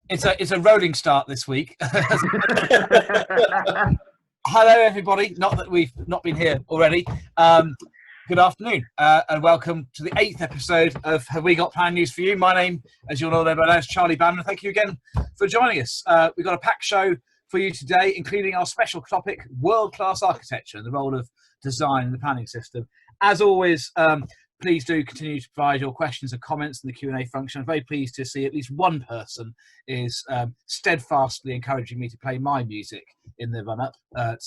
It's a rolling start this week. Hello, everybody. Not that we've not been here already. Good afternoon, and welcome to the 8th episode of Have We Got Plan News for You? My name, as you'll all know by now, is Charlie Bannon. Thank you again for joining us. We've got a packed show for you today, including our special topic, world-class architecture and the role of design in the planning system. As always, please do continue to provide your questions and comments in the Q&A function. I'm very pleased to see at least one person is steadfastly encouraging me to play my music in the run-up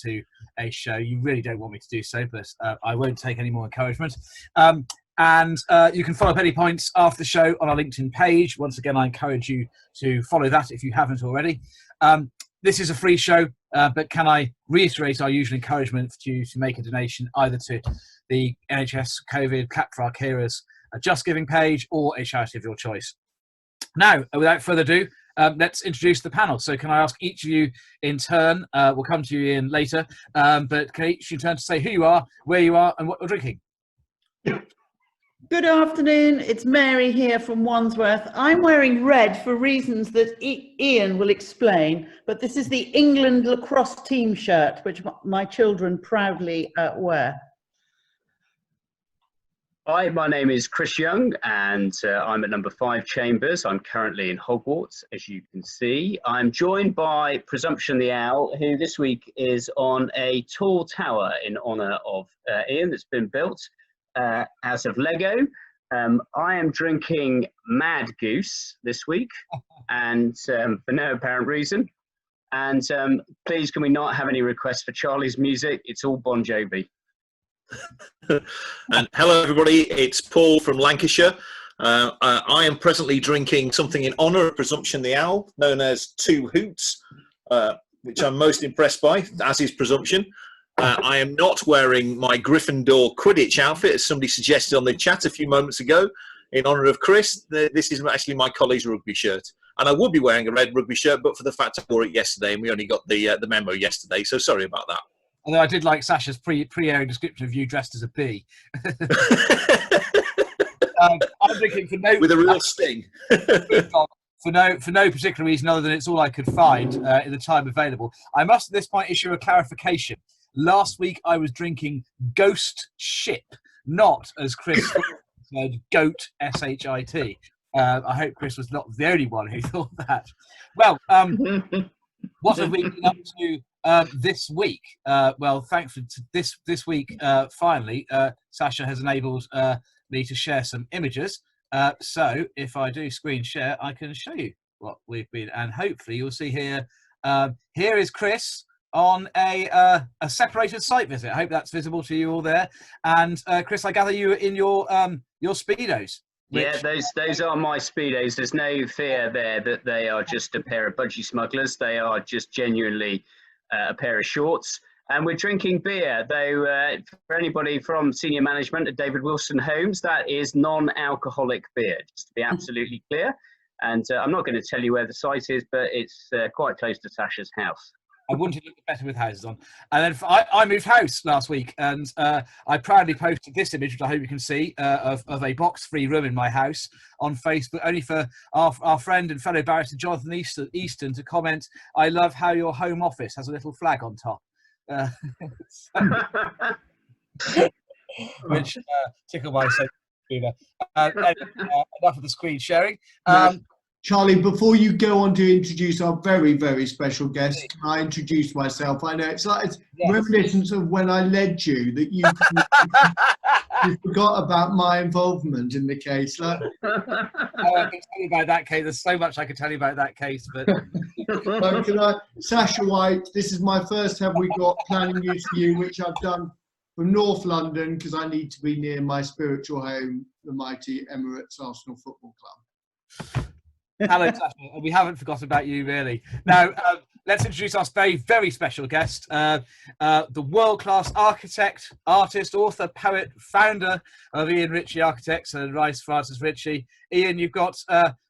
to a show. You really don't want me to do so, but I won't take any more encouragement. And you can follow Penny Points after the show on our LinkedIn page. Once again, I encourage you to follow that if you haven't already. This is a free show, but can I reiterate our usual encouragement for you to make a donation either to the NHS COVID Clap for Our Carers Just Giving page or a charity of your choice. Now, without further ado, let's introduce the panel. So can I ask each of you in turn, we'll come to you in later, but can each of you turn to say who you are, where you are and what you're drinking? Good afternoon, it's Mary here from Wandsworth. I'm wearing red for reasons that Ian will explain, but this is the England lacrosse team shirt, which my children proudly wear. Hi, my name is Chris Young and I'm at number 5 Chambers. I'm currently in Hogwarts, as you can see. I'm joined by Presumption the Owl, who this week is on a tall tower in honour of Ian that's been built out of Lego. I am drinking Mad Goose this week and for no apparent reason. And please, can we not have any requests for Charlie's music? It's all Bon Jovi. And hello everybody, it's Paul from Lancashire. I am presently drinking something in honour of Presumption the Owl, known as Two Hoots, which I'm most impressed by, as is Presumption. I am not wearing my Gryffindor Quidditch outfit, as somebody suggested on the chat a few moments ago, in honour of Chris. This is actually my colleague's rugby shirt. And I would be wearing a red rugby shirt, but for the fact I wore it yesterday, and we only got the memo yesterday, so sorry about that. Although I did like Sasha's pre-airing description of you dressed as a bee. I'm drinking for no with a real sting. for no particular reason other than it's all I could find in the time available. I must at this point issue a clarification. Last week I was drinking Ghost Ship, not, as Chris said, Goat S-H-I-T. I hope Chris was not the only one who thought that. Well, what have we been up to this week? Well, thankfully this week, finally, Sasha has enabled me to share some images. So if I do screen share, I can show you what we've been, and hopefully you'll see here. Here is Chris on a separated site visit. I hope that's visible to you all there. And Chris, I gather you in your Speedos. Yeah, those are my Speedos. There's no fear there that they are just a pair of budgie smugglers. They are just genuinely a pair of shorts. And we're drinking beer, though for anybody from senior management at David Wilson Homes, that is non-alcoholic beer, just to be absolutely clear. And I'm not going to tell you where the site is, but it's quite close to Sasha's house. I wouldn't have looked better with houses on. And then I moved house last week, and I proudly posted this image, which I hope you can see, of a box-free room in my house on Facebook, only for our friend and fellow barrister Jonathan Easton to comment, "I love how your home office has a little flag on top." Which tickled my sense of humour. Enough of the screen sharing. Charlie, before you go on to introduce our very, very special guest, can I introduce myself? I know it's reminiscent of when I led you, that you forgot about my involvement in the case. Like, I can tell you about that case. There's so much I can tell you about that case. But Sasha White, this is my first Have We Got Planning News for You, which I've done from North London because I need to be near my spiritual home, the mighty Emirates Arsenal Football Club. Hello, Sasha. We haven't forgotten about you, really. Now, let's introduce our very, very special guest, the world-class architect, artist, author, poet, founder of Ian Ritchie Architects and Rice Francis Ritchie. Ian, you've got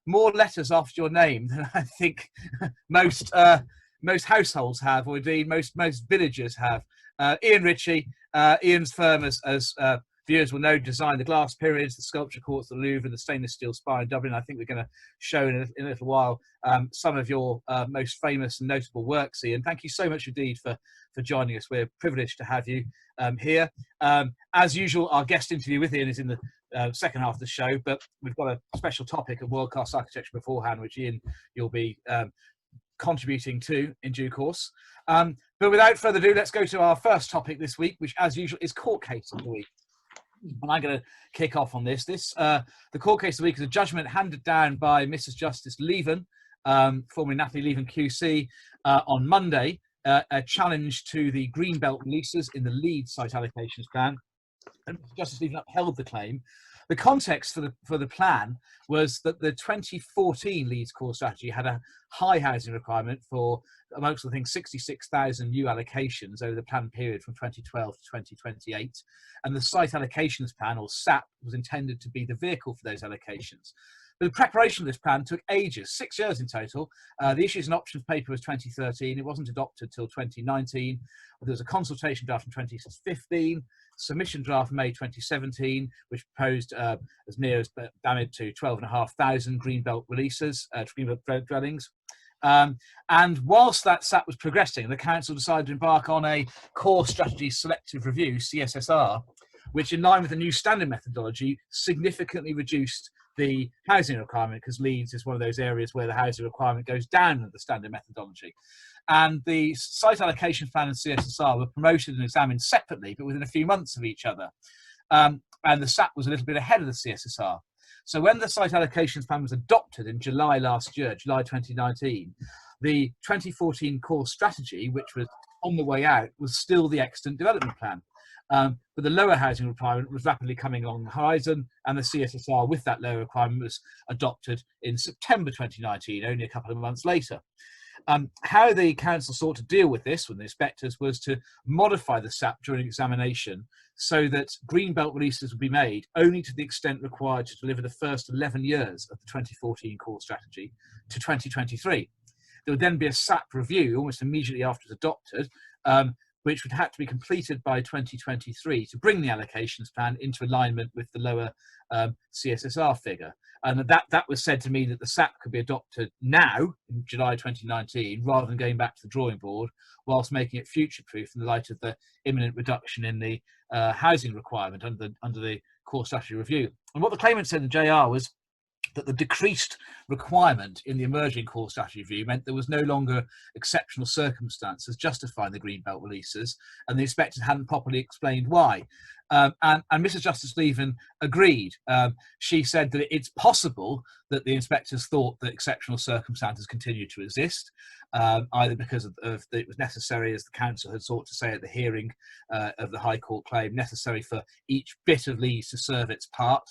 more letters after your name than I think most households have, or indeed most villagers have. Ian Ritchie, Ian's firm has viewers will know, designed the glass pyramids, the sculpture courts, the Louvre, and the stainless steel Spire in Dublin. I think we're going to show in a little while some of your most famous and notable works, Ian. Thank you so much indeed for joining us. We're privileged to have you here. As usual, our guest interview with Ian is in the second half of the show, but we've got a special topic of world-class architecture beforehand, which Ian, you'll be contributing to in due course. But without further ado, let's go to our first topic this week, which as usual is court case of the week. And I'm going to kick off on this. The court case of the week is a judgment handed down by Mrs. Justice Leven, formerly Natalie Leven QC, on Monday, a challenge to the Greenbelt releases in the Leeds site allocations plan. And Justice Leven upheld the claim. The context for the plan was that the 2014 Leeds core strategy had a high housing requirement for, amongst other things, 66,000 new allocations over the planned period from 2012 to 2028. And the site allocations plan, or SAP, was intended to be the vehicle for those allocations. But the preparation of this plan took ages, 6 years in total. The issues and options paper was 2013. It wasn't adopted till 2019. There was a consultation draft in 2015. Submission draft May 2017, which proposed as near as damage to 12,500 Greenbelt releases, Greenbelt dwellings. And whilst that SAP was progressing, the council decided to embark on a core strategy selective review, CSSR, which in line with the new standard methodology significantly reduced the housing requirement, because Leeds is one of those areas where the housing requirement goes down with the standard methodology. And the site allocation plan and CSSR were promoted and examined separately, but within a few months of each other. And the SAP was a little bit ahead of the CSSR. So when the site allocations plan was adopted in July last year, July 2019, the 2014 core strategy, which was on the way out, was still the extant development plan. But the lower housing requirement was rapidly coming along the horizon, and the CSSR with that lower requirement was adopted in September 2019, only a couple of months later. How the council sought to deal with this with the inspectors was to modify the SAP during examination so that Greenbelt releases would be made only to the extent required to deliver the first 11 years of the 2014 core strategy to 2023. There would then be a SAP review almost immediately after it was adopted, which would have to be completed by 2023 to bring the allocations plan into alignment with the lower CSSR figure. And that was said to mean that the SAP could be adopted now, in July 2019, rather than going back to the drawing board, whilst making it future-proof in the light of the imminent reduction in the housing requirement under the core strategy review. And what the claimant said in the JR was that the decreased requirement in the emerging core strategy review meant there was no longer exceptional circumstances justifying the Greenbelt releases, and the inspectors hadn't properly explained why. And Mrs. Justice Leven agreed. She said that it's possible that the inspectors thought that exceptional circumstances continued to exist, either because of it was necessary, as the council had sought to say at the hearing of the High Court claim, necessary for each bit of Leeds to serve its part,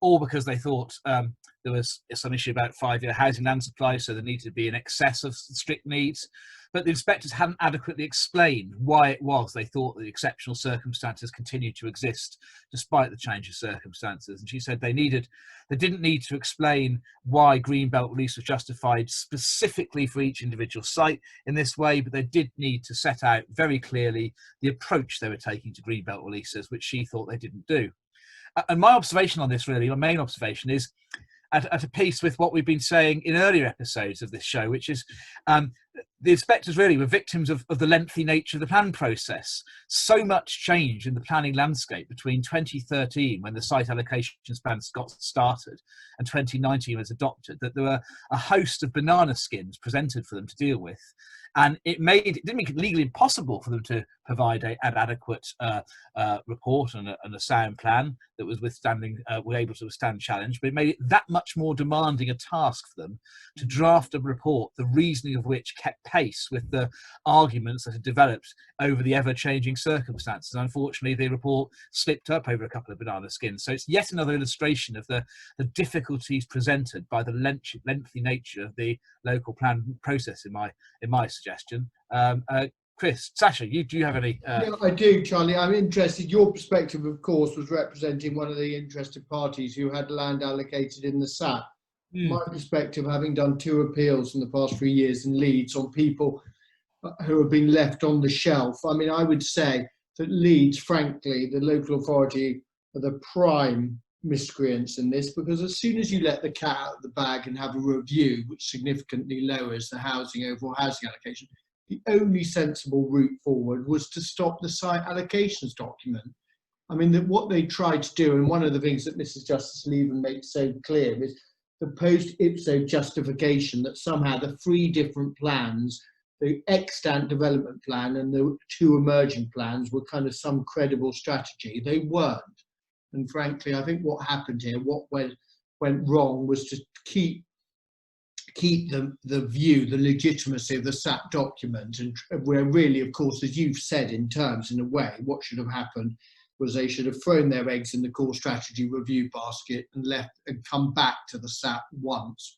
or because they thought there was some issue about 5-year housing land supply, so there needed to be an excess of strict needs. But the inspectors hadn't adequately explained why it was they thought the exceptional circumstances continued to exist despite the change of circumstances. And she said they didn't need to explain why Greenbelt release was justified specifically for each individual site in this way, but they did need to set out very clearly the approach they were taking to Greenbelt releases, which she thought they didn't do. And my observation on this, really, my main observation, is at a piece with what we've been saying in earlier episodes of this show, which is the inspectors really were victims of the lengthy nature of the plan process. So much change in the planning landscape between 2013, when the site allocations plan got started, and 2019 was adopted, that there were a host of banana skins presented for them to deal with. And it didn't make it legally impossible for them to provide an adequate report and a sound plan that was were able to withstand challenge, but it made it that much more demanding a task for them to draft a report, the reasoning of which kept pace with the arguments that had developed over the ever-changing circumstances. Unfortunately, the report slipped up over a couple of banana skins. So it's yet another illustration of the difficulties presented by the lengthy nature of the local plan process, in my suggestion. Chris, Sasha, do you have any? Yeah, I do, Charlie. I'm interested. Your perspective, of course, was representing one of the interested parties who had land allocated in the SAP. My perspective, having done 2 appeals in the past 3 years in Leeds on people who have been left on the shelf, I mean, I would say that Leeds, frankly, the local authority, are the prime miscreants in this, because as soon as you let the cat out of the bag and have a review which significantly lowers the overall housing allocation, the only sensible route forward was to stop the site allocations document. I mean, what they tried to do, and one of the things that Mrs. Justice Leven makes so clear, is the post-ipso justification that somehow the 3 different plans, the extant development plan and the 2 emerging plans, were kind of some credible strategy. They weren't. And frankly, I think what happened here, what went wrong, was to keep the view, the legitimacy of the SAP document, and where really, of course, as you've said in terms, in a way, what should have happened was they should have thrown their eggs in the core strategy review basket and left and come back to the SAP once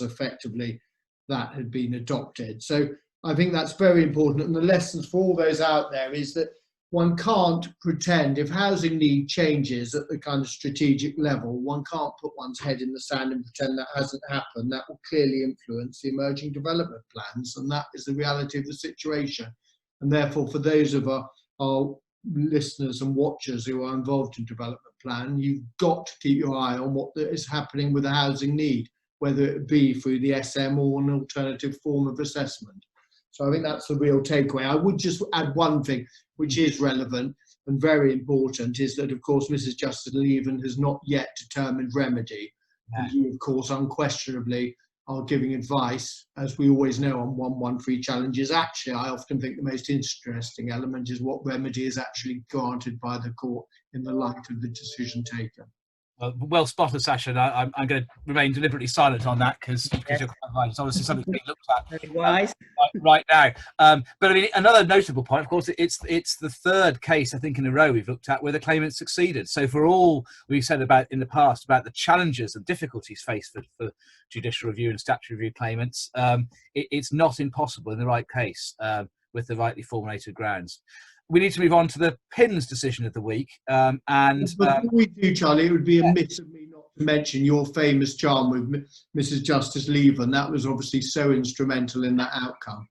effectively that had been adopted. So I think that's very important. And the lessons for all those out there is that one can't pretend, if housing need changes at the kind of strategic level, one can't put one's head in the sand and pretend that hasn't happened. That will clearly influence the emerging development plans, and that is the reality of the situation. And therefore, for those of our listeners and watchers who are involved in development plan, you've got to keep your eye on what is happening with the housing need, whether it be through the SM or an alternative form of assessment. So I think that's the real takeaway. I would just add one thing which is relevant and very important, is that of course Mrs. Justice Leven has not yet determined remedy. Yeah. And you of course unquestionably are giving advice, as we always know on 113 challenges. Actually, I often think the most interesting element is what remedy is actually granted by the court in the light of the decision taken. Well spotted, Sasha. And I'm going to remain deliberately silent on that because you're quite right. It's obviously something being looked at very wise. Right now. But I mean, another notable point, of course, it's the 3rd case I think in a row we've looked at where the claimant succeeded. So for all we've said about in the past about the challenges and difficulties faced for judicial review and statutory review claimants, it's not impossible in the right case with the rightly formulated grounds. We need to move on to the PINS decision of the week. Before we do, Charlie, it would be amiss of me not to mention your famous charm with Mrs. Justice Leven. That was obviously so instrumental in that outcome.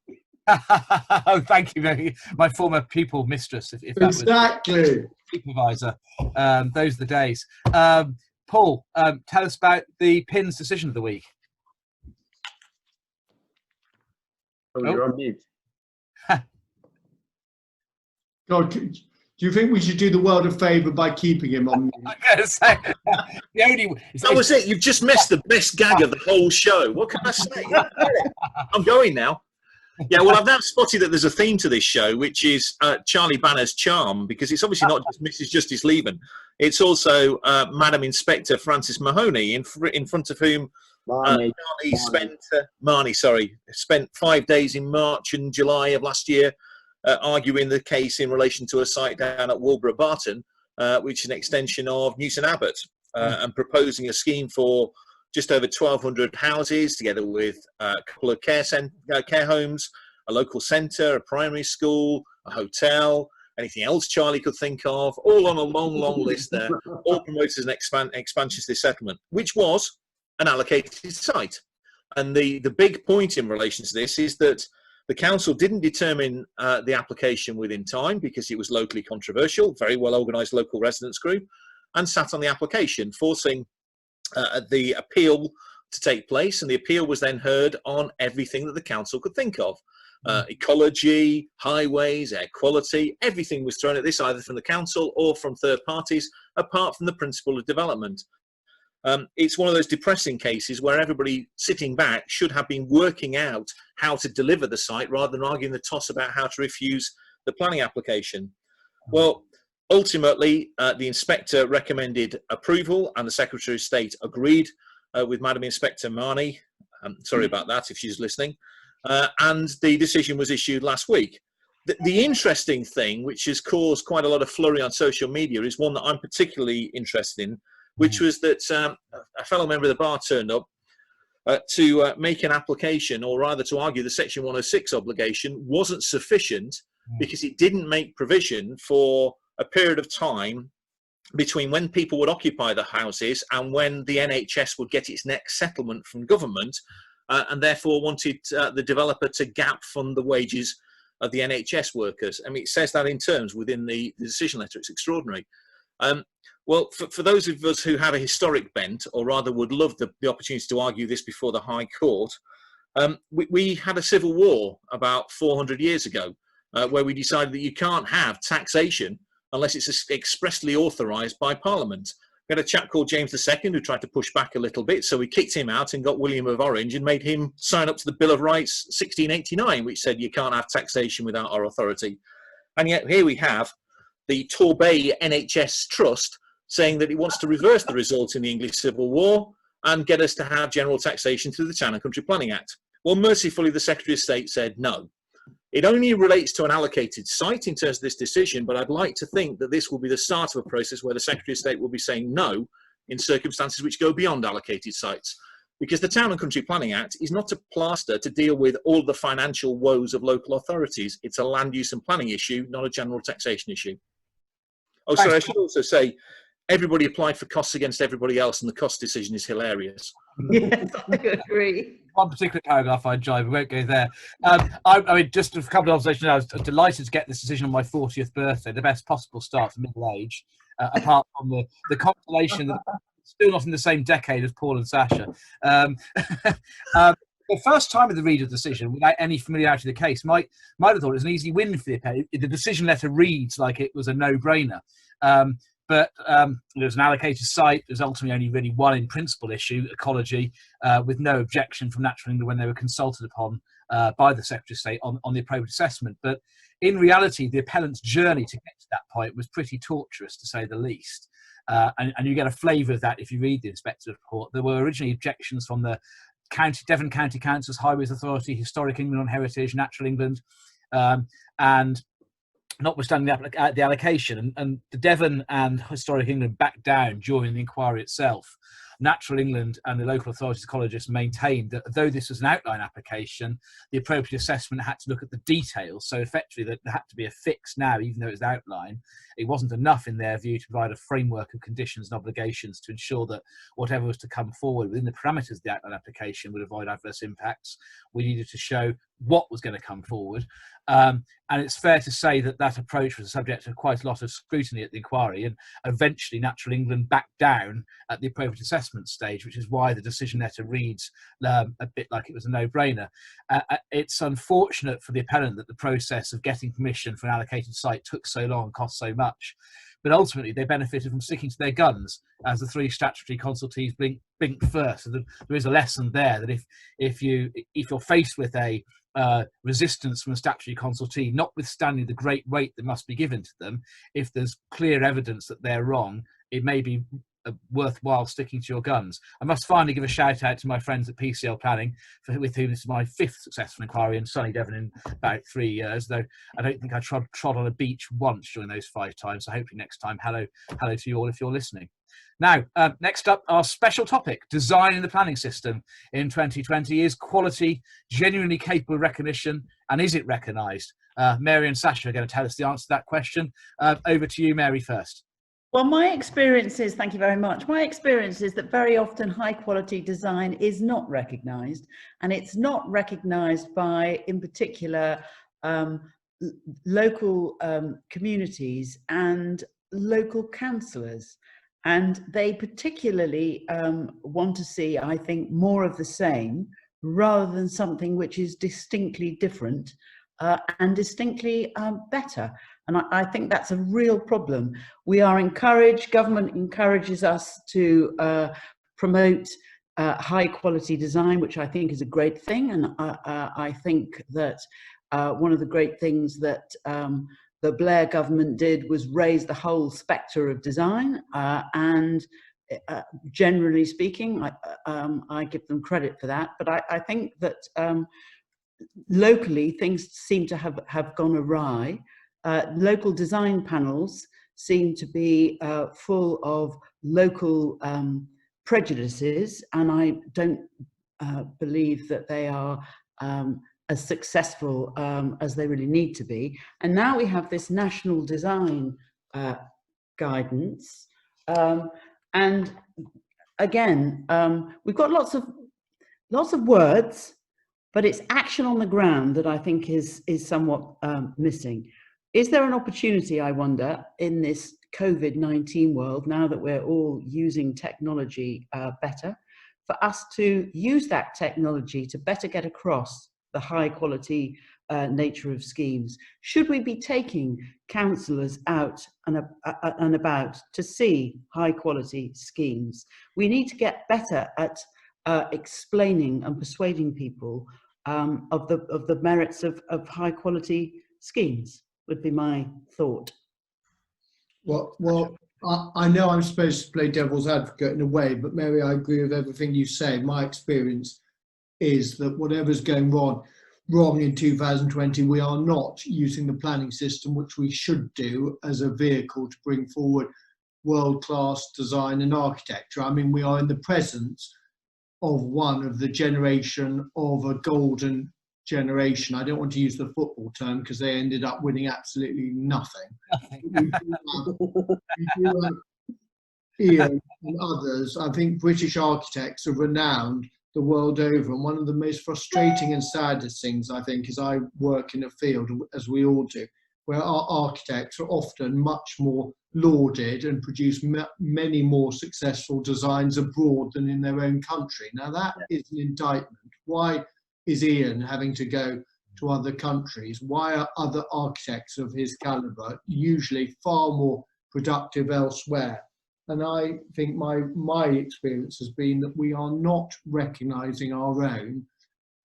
Oh, thank you, my former pupil mistress, if that exactly. Was supervisor. Those are the days. Paul, tell us about the PINS decision of the week. Oh, you're on mute. God, do you think we should do the world a favour by keeping him on mute? I'm going to say, that was it. You've just missed the best gag of the whole show. What can I say? I'm going now. Yeah, well, I've now spotted that there's a theme to this show, which is Charlie Banner's charm, because it's obviously not just Mrs. Justice Leven. It's also Madam Inspector Frances Mahoney, in front of whom Marnie spent 5 days in March and July of last year arguing the case in relation to a site down at Walborough Barton, which is an extension of Newton Abbot, and proposing a scheme for just over 1,200 houses, together with a couple of care homes, a local centre, a primary school, a hotel, anything else Charlie could think of, all on a long list there, all promoted as an expansion to this settlement, which was an allocated site. And the big point in relation to this is that the council didn't determine the application within time because it was locally controversial, very well organised local residents group, and sat on the application, forcing the appeal to take place. And the appeal was then heard on everything that the council could think of. Ecology, highways, air quality, everything was thrown at this, either from the council or from third parties, apart from the principle of development. It's one of those depressing cases where everybody sitting back should have been working out how to deliver the site rather than arguing the toss about how to refuse the planning application. Well, ultimately, the inspector recommended approval and the Secretary of State agreed with Madam Inspector Mahoney. Sorry about that if she's listening. And the decision was issued last week. The interesting thing, which has caused quite a lot of flurry on social media, is one that I'm particularly interested in, which was that a fellow member of the bar turned up to make an application, or rather to argue the Section 106 obligation wasn't sufficient because it didn't make provision for a period of time between when people would occupy the houses and when the NHS would get its next settlement from government, and therefore wanted the developer to gap fund the wages of the NHS workers. I mean, it says that in terms within the decision letter. It's extraordinary. Well, for those of us who have a historic bent, or rather would love the opportunity to argue this before the High Court, we had a civil war about 400 years ago, where we decided that you can't have taxation unless it's expressly authorised by Parliament. We had a chap called James II who tried to push back a little bit, so we kicked him out and got William of Orange and made him sign up to the Bill of Rights 1689, which said you can't have taxation without our authority. And yet here we have the Torbay NHS Trust saying that it wants to reverse the result in the English Civil War and get us to have general taxation through the Town and Country Planning Act. Well, mercifully, the Secretary of State said no. It only relates to an allocated site in terms of this decision, but I'd like to think that this will be the start of a process where the Secretary of State will be saying no in circumstances which go beyond allocated sites. Because the Town and Country Planning Act is not a plaster to deal with all the financial woes of local authorities. It's a land use and planning issue, not a general taxation issue. Oh, sorry, I should also say, everybody applied for costs against everybody else, and the cost decision is hilarious. Yes, I agree. One particular paragraph I enjoy, we won't go there. I mean, just a couple of observations. I was delighted to get this decision on my 40th birthday, the best possible start for middle age, apart from the consolation that still not in the same decade as Paul and Sasha. The first time of the reader decision, without any familiarity with the case, might have thought it was an easy win for the appellate. The decision letter reads like it was a no-brainer. But there was an allocated site. There's ultimately only really one in principle issue, ecology, with no objection from Natural England when they were consulted upon by the Secretary of State on the appropriate assessment. But in reality, the appellant's journey to get to that point was pretty torturous, to say the least. And you get a flavour of that if you read the inspector's report. There were originally objections from the Devon County Council's Highways Authority, Historic England on Heritage, Natural England, and notwithstanding the allocation, and the Devon and Historic England backed down during the inquiry itself. Natural England and the local authorities ecologists maintained that though this was an outline application, the appropriate assessment had to look at the details. So effectively there had to be a fix now, even though it was outline. It wasn't enough in their view to provide a framework of conditions and obligations to ensure that whatever was to come forward within the parameters of the outline application would avoid adverse impacts. We needed to show what was going to come forward. And it's fair to say that that approach was subject to quite a lot of scrutiny at the inquiry, and eventually Natural England backed down at the appropriate assessment stage, which is why the decision letter reads a bit like it was a no-brainer. It's unfortunate for the appellant that the process of getting permission for an allocated site took so long and cost so much, but ultimately they benefited from sticking to their guns, as the three statutory consultees blinked first. So there is a lesson there that if you're faced with a resistance from a statutory consultee, notwithstanding the great weight that must be given to them, if there's clear evidence that they're wrong, it may be worthwhile sticking to your guns. I must finally give a shout out to my friends at PCL Planning, with whom this is my 5th successful inquiry in sunny Devon in about 3 years, though I don't think I trod on a beach once during those 5 times, so hopefully next time, hello to you all if you're listening. Now, next up, our special topic, design in the planning system in 2020. Is quality genuinely capable of recognition, and is it recognised? Mary and Sasha are going to tell us the answer to that question. Over to you, Mary, first. Well, my experience is, thank you very much, my experience is that very often high quality design is not recognised, and it's not recognised by, in particular, local communities and local councillors. And they particularly want to see, I think, more of the same rather than something which is distinctly different and distinctly better. And I think that's a real problem. We are encouraged, government encourages us to promote high quality design, which I think is a great thing. And I think that one of the great things that the Blair government did was raise the whole spectre of design, and generally speaking, I give them credit for that. But I think that locally things seem to have gone awry. Local design panels seem to be full of local prejudices, and I don't believe that they are as successful as they really need to be. And now we have this national design guidance, and again we've got lots of words, but it's action on the ground that I think is somewhat missing. Is there an opportunity, I wonder, in this COVID-19 world, now that we're all using technology better, for us to use that technology to better get across the high quality nature of schemes? Should we be taking councillors out and about to see high quality schemes? We need to get better at explaining and persuading people of the merits of high quality schemes, would be my thought. Well, I know I'm supposed to play devil's advocate in a way, but Mary, I agree with everything you say. My experience is that whatever's going wrong in 2020, we are not using the planning system, which we should do, as a vehicle to bring forward world-class design and architecture. I mean, we are in the presence of one of the generation of a golden generation. I don't want to use the football term because they ended up winning absolutely nothing. We do have Ian and others. I think British architects are renowned the world over, and one of the most frustrating and saddest things, I think, is I work in a field, as we all do, where our architects are often much more lauded and produce many more successful designs abroad than in their own country. Now that is an indictment. Why is Ian having to go to other countries? Why are other architects of his calibre usually far more productive elsewhere? And I think my experience has been that we are not recognising our own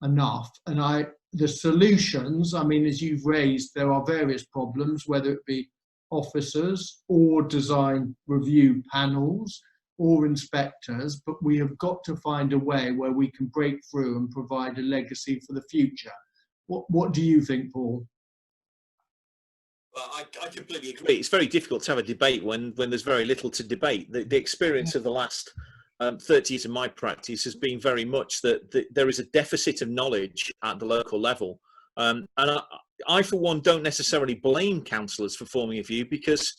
enough. And the solutions, I mean, as you've raised, there are various problems, whether it be officers or design review panels or inspectors, but we have got to find a way where we can break through and provide a legacy for the future. What do you think, Paul? Well, I completely agree. It's very difficult to have a debate when there's very little to debate. The experience of the last 30 years of my practice has been very much that there is a deficit of knowledge at the local level. And I, for one, don't necessarily blame councillors for forming a view, because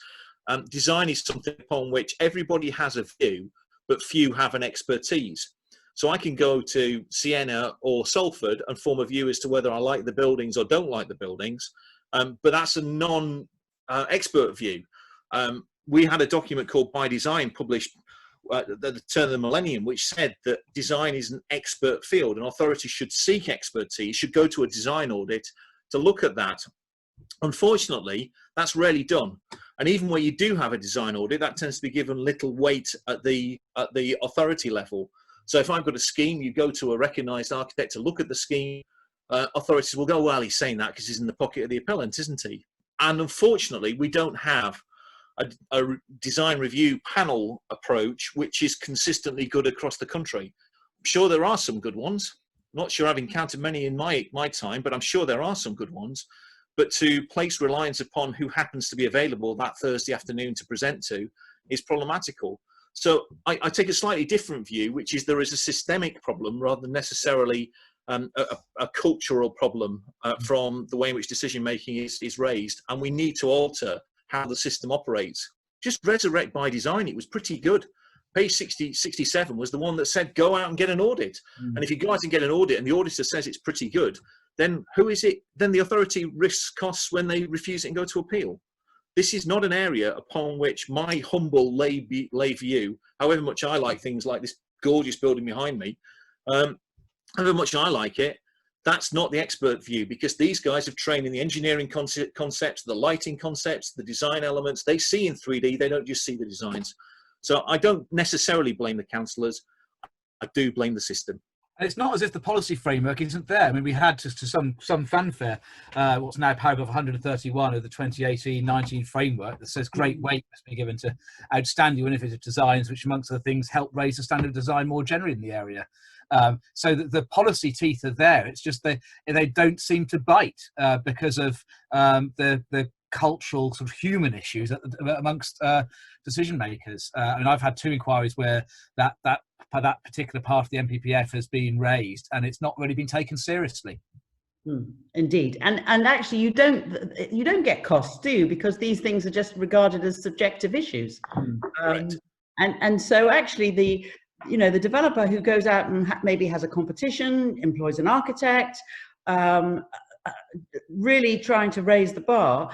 design is something upon which everybody has a view, but few have an expertise. So I can go to Siena or Salford and form a view as to whether I like the buildings or don't like the buildings, but that's a non-expert view. We had a document called By Design published at the turn of the millennium, which said that design is an expert field and authorities should seek expertise, should go to a design audit to look at that. Unfortunately, that's rarely done. And even where you do have a design audit, that tends to be given little weight at the authority level. So if I've got a scheme, you go to a recognised architect to look at the scheme, authorities will go, well, he's saying that because he's in the pocket of the appellant, isn't he? And unfortunately, we don't have a design review panel approach which is consistently good across the country. I'm sure there are some good ones. Not sure I've encountered many in my time, but I'm sure there are some good ones. But to place reliance upon who happens to be available that Thursday afternoon to present to is problematical. So I take a slightly different view, which is there is a systemic problem rather than necessarily a cultural problem from the way in which decision making is raised, and we need to alter how the system operates. Just resurrect By Design, it was pretty good. Page 67 was the one that said go out and get an audit. And if you go out and get an audit and the auditor says it's pretty good, then who is it? Then the authority risks costs when they refuse it and go to appeal. This is not an area upon which my humble lay view, however much I like things like this gorgeous building behind me, however much I like it, that's not the expert view, because these guys have trained in the engineering concepts, the lighting concepts, the design elements. They see in 3D, they don't just see the designs. So I don't necessarily blame the councillors, I do blame the system. And it's not as if the policy framework isn't there. I mean, we had to some fanfare, what's now paragraph 131 of the 2018-19 framework that says great weight must be given to outstanding innovative designs, which amongst other things help raise the standard of design more generally in the area. So the policy teeth are there. It's just they don't seem to bite because of the cultural sort of human issues amongst decision makers. And I've had 2 inquiries where that particular part of the MPPF has been raised and it's not really been taken seriously. Indeed, and actually you don't get costs, do you? Because these things are just regarded as subjective issues. And so actually you know, the developer who goes out and maybe has a competition, employs an architect, really trying to raise the bar,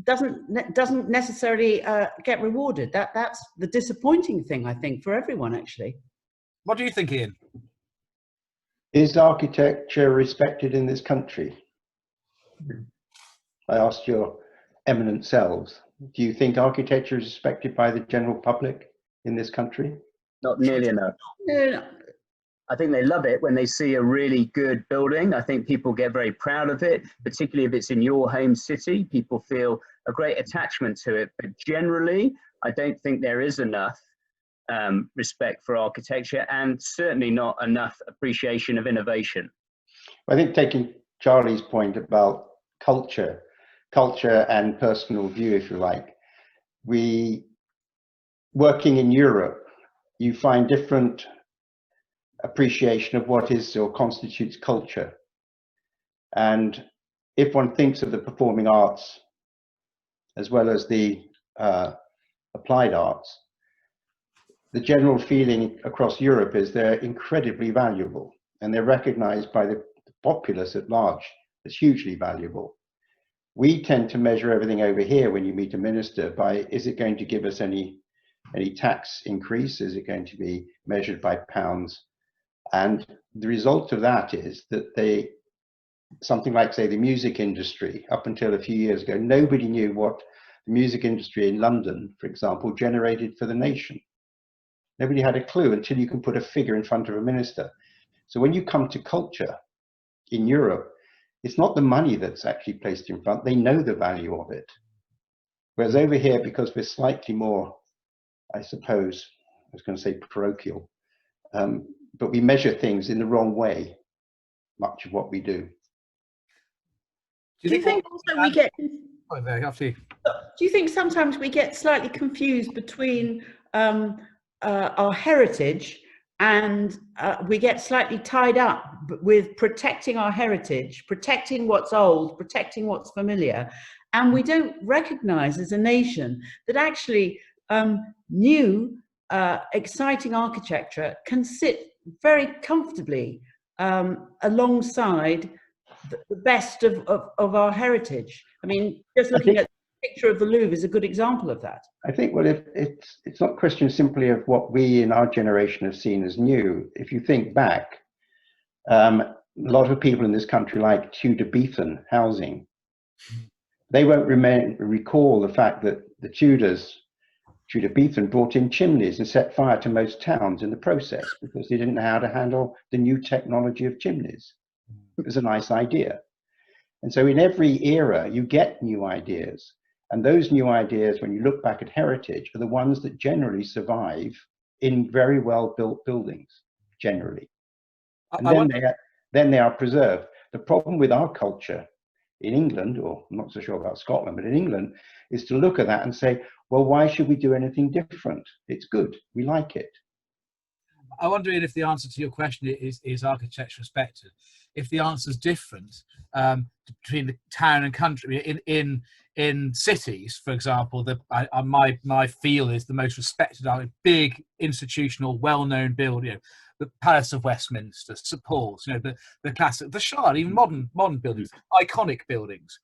doesn't necessarily get rewarded. That's the disappointing thing, I think, for everyone, actually. What do you think, Ian? Is architecture respected in this country? I asked your eminent selves. Do you think architecture is respected by the general public in this country? Not nearly enough. No. I think they love it when they see a really good building. I think people get very proud of it, particularly if it's in your home city. People feel a great attachment to it. But generally, I don't think there is enough respect for architecture, and certainly not enough appreciation of innovation. I think, taking Charlie's point about culture and personal view, if you like, working in Europe, you find different appreciation of what is or constitutes culture. And if one thinks of the performing arts as well as the applied arts, the general feeling across Europe is they're incredibly valuable, and they're recognized by the populace at large as hugely valuable. We tend to measure everything over here when you meet a minister by, is it going to give us any tax increase? Is it going to be measured by pounds? And the result of that is that something like, say, the music industry, up until a few years ago, nobody knew what the music industry in London, for example, generated for the nation. Nobody had a clue until you can put a figure in front of a minister. So when you come to culture in Europe, it's not the money that's actually placed in front. They know the value of it. Whereas over here, because we're slightly more, I suppose, I was going to say parochial, but we measure things in the wrong way, much of what we do. Do you think also we get... Oh, there, after you. Do you think sometimes we get slightly confused between our heritage, and we get slightly tied up with protecting our heritage, protecting what's old, protecting what's familiar, and we don't recognize as a nation that actually new, exciting architecture can sit very comfortably alongside the best of our heritage? I mean, just looking at the picture of the Louvre is a good example of that. I think, well, it's not a question simply of what we in our generation have seen as new. If you think back, a lot of people in this country like Tudor-Beaton housing. They won't recall the fact that the Tudor-Beaton brought in chimneys and set fire to most towns in the process because they didn't know how to handle the new technology of chimneys. It was a nice idea. And so in every era, you get new ideas. And those new ideas, when you look back at heritage, are the ones that generally survive in very well built buildings, generally. And then they are preserved. The problem with our culture in England, or I'm not so sure about Scotland, but in England, is to look at that and say, well, why should we do anything different? It's good, we like it. I wonder if the answer to your question is architecture respected. If the answer is different between the town and country, in cities, for example, my feel is the most respected big institutional, well-known building, the Palace of Westminster, St Paul's, the classic, the Shard, even modern buildings, iconic buildings.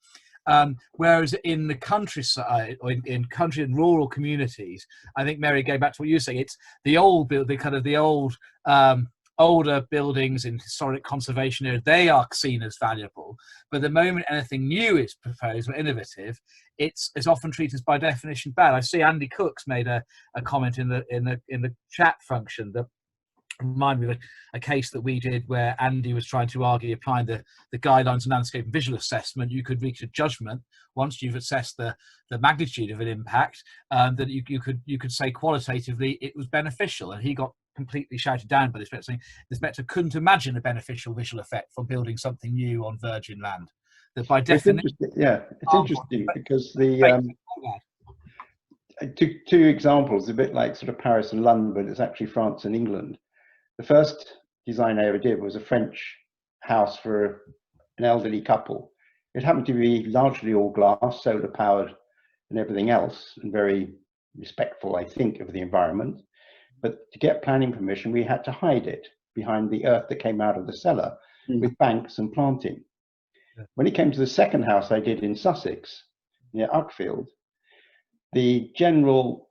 Whereas in the countryside, or in country and rural communities, I think, Mary, going back to what you were saying, it's the old building, kind of the old, older buildings in historic conservation area, they are seen as valuable. But the moment anything new is proposed or innovative, it's often treated as by definition bad. I see Andy Cook's made a comment in the chat function that remind me of a case that we did where Andy was trying to argue, applying the guidelines of landscape and visual assessment, you could reach a judgment once you've assessed the magnitude of an impact, that you could say qualitatively it was beneficial, and he got completely shouted down by this inspector, saying the inspector couldn't imagine a beneficial visual effect from building something new on virgin land. That by definition, it's interesting because the two examples, a bit like sort of Paris and London, but it's actually France and England. The first design I ever did was a French house for an elderly couple. It happened to be largely all glass, solar powered and everything else, and very respectful, I think, of the environment. but to get planning permission, we had to hide it behind the earth that came out of the cellar with banks and planting. When it came to the second house I did in Sussex, near Uckfield, the general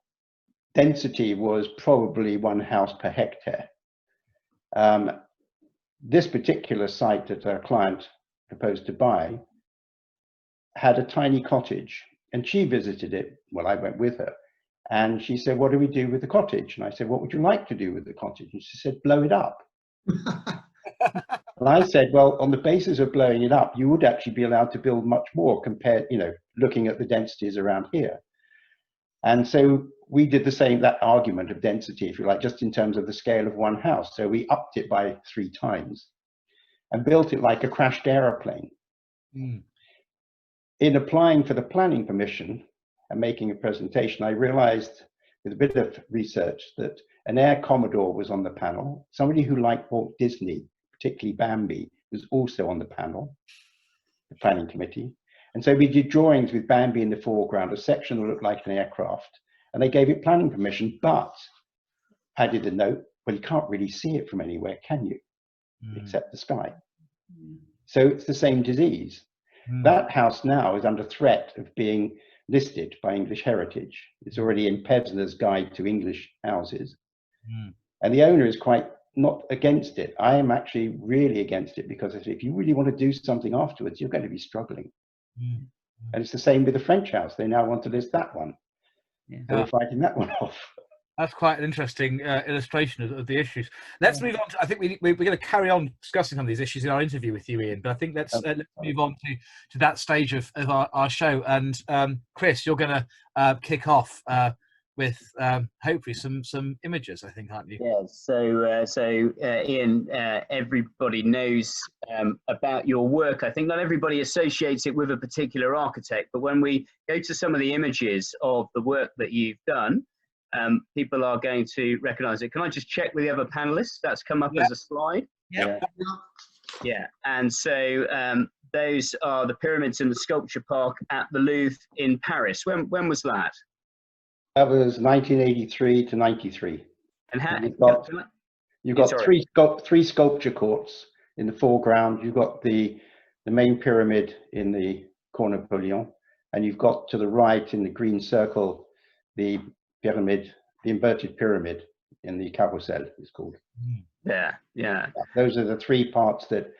density was probably 1 house per hectare. This particular site that our client proposed to buy had a tiny cottage, and she visited it. Well, I went with her, and she said, "What do we do with the cottage?" And I said, "What would you like to do with the cottage?" And she said, "Blow it up." And I said, "Well, on the basis of blowing it up, you would actually be allowed to build much more compared, looking at the densities around here." And so we did the same, that argument of density, if you like, just in terms of the scale of 1 house. So we upped it by 3 times and built it like a crashed aeroplane. In applying for the planning permission and making a presentation, I realized with a bit of research that an Air Commodore was on the panel. Somebody who liked Walt Disney, particularly Bambi, was also on the panel, the planning committee. And so we did drawings with Bambi in the foreground, a section that looked like an aircraft, and they gave it planning permission, but added a note, well, you can't really see it from anywhere, can you? Except the sky. So it's the same disease. That house now is under threat of being listed by English Heritage. It's already in Pevsner's Guide to English Houses. And the owner is quite not against it. I am actually really against it, because if you really want to do something afterwards, you're going to be struggling. And it's the same with the French house. They now want to list that one. So we're fighting that one off. That's quite an interesting illustration of the issues. Let's move on. I think we're going to carry on discussing some of these issues in our interview with you, Ian. But I think let's move on to that stage of our show. And Chris, you're going to kick off with hopefully some images, I think, aren't you? Yeah. So Ian, everybody knows about your work. I think not everybody associates it with a particular architect, but when we go to some of the images of the work that you've done, people are going to recognize it. Can I just check with the other panelists? That's come up as a slide. Yeah. And so those are the pyramids in the sculpture park at the Louvre in Paris. When was that? That was 1983 to 93. And how you've got three sculpture courts in the foreground. You've got the main pyramid in the corner of Napoleon, and you've got to the right in the green circle the pyramid, the inverted pyramid in the Carrousel, it's called. Yeah. Those are the 3 parts that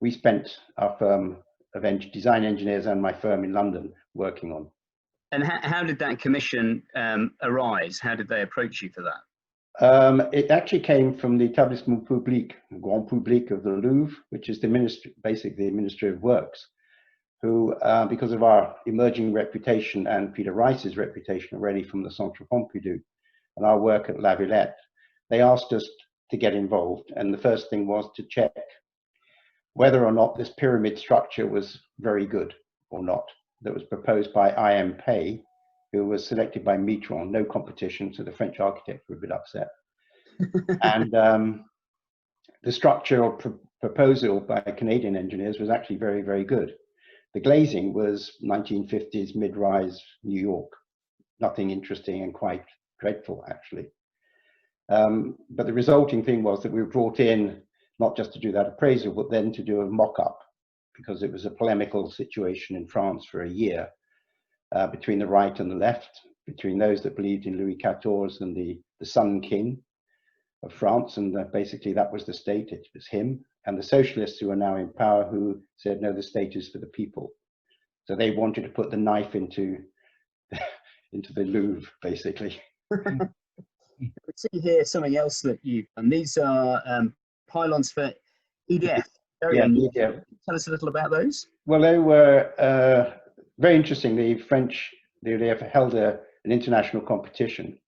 we spent our firm of design engineers and my firm in London working on. And how did that commission arise? How did they approach you for that? It actually came from the Établissement Public, Grand Public of the Louvre, which is basically the Ministry of Works, who, because of our emerging reputation and Peter Rice's reputation already from the Centre Pompidou and our work at La Villette, they asked us to get involved. And the first thing was to check whether or not this pyramid structure was very good or not. That was proposed by I.M. Pei, who was selected by Mitron, no competition, so the French architects were a bit upset. And the structural proposal by Canadian engineers was actually very, very good. The glazing was 1950s mid-rise New York, nothing interesting and quite dreadful, actually. But the resulting thing was that we were brought in not just to do that appraisal, but then to do a mock-up, because it was a polemical situation in France for a year between the right and the left, between those that believed in Louis XIV and the Sun King of France, and basically that was the state, it was him, and the socialists who are now in power who said, no, the state is for the people. So they wanted to put the knife into the Louvre, basically. We see here something else that you've done. These are pylons for EDF. Yeah. Tell us a little about those. Well, they were very interesting. The French, the EDF held an international competition,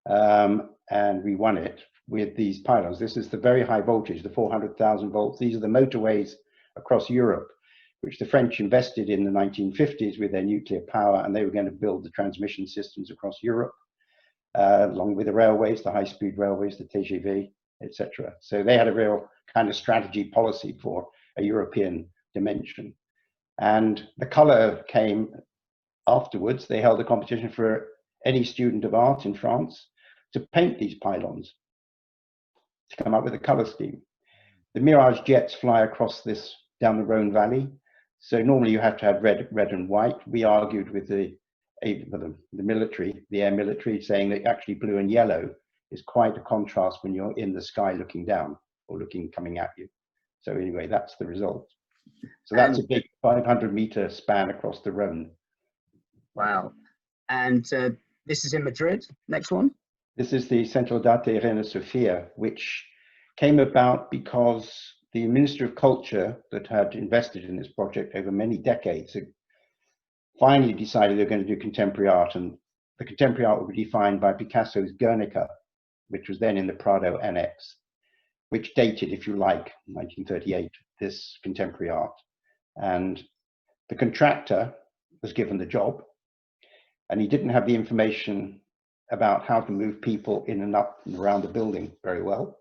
and we won it with these pylons. This is the very high voltage, the 400,000 volts. These are the motorways across Europe, which the French invested in the 1950s with their nuclear power, and they were going to build the transmission systems across Europe, along with the railways, the high-speed railways, the TGV, etc. So they had a real kind of strategy policy for a European dimension. And the color came afterwards. They held a competition for any student of art in France to paint these pylons, to come up with a color scheme. The Mirage jets fly across this down the Rhone Valley. So normally you have to have red and white. We argued with the military, the air military, saying that actually blue and yellow is quite a contrast when you're in the sky looking down or coming at you. So anyway, that's the result. So that's a big 500-meter span across the Rhone. Wow. And this is in Madrid. Next one. This is the Centro d'Arte Reina Sofia, which came about because the Minister of Culture that had invested in this project over many decades finally decided they were going to do contemporary art, and the contemporary art would be defined by Picasso's Guernica, which was then in the Prado Annex, which dated, if you like, 1938, this contemporary art. And the contractor was given the job, and he didn't have the information about how to move people in and up and around the building very well.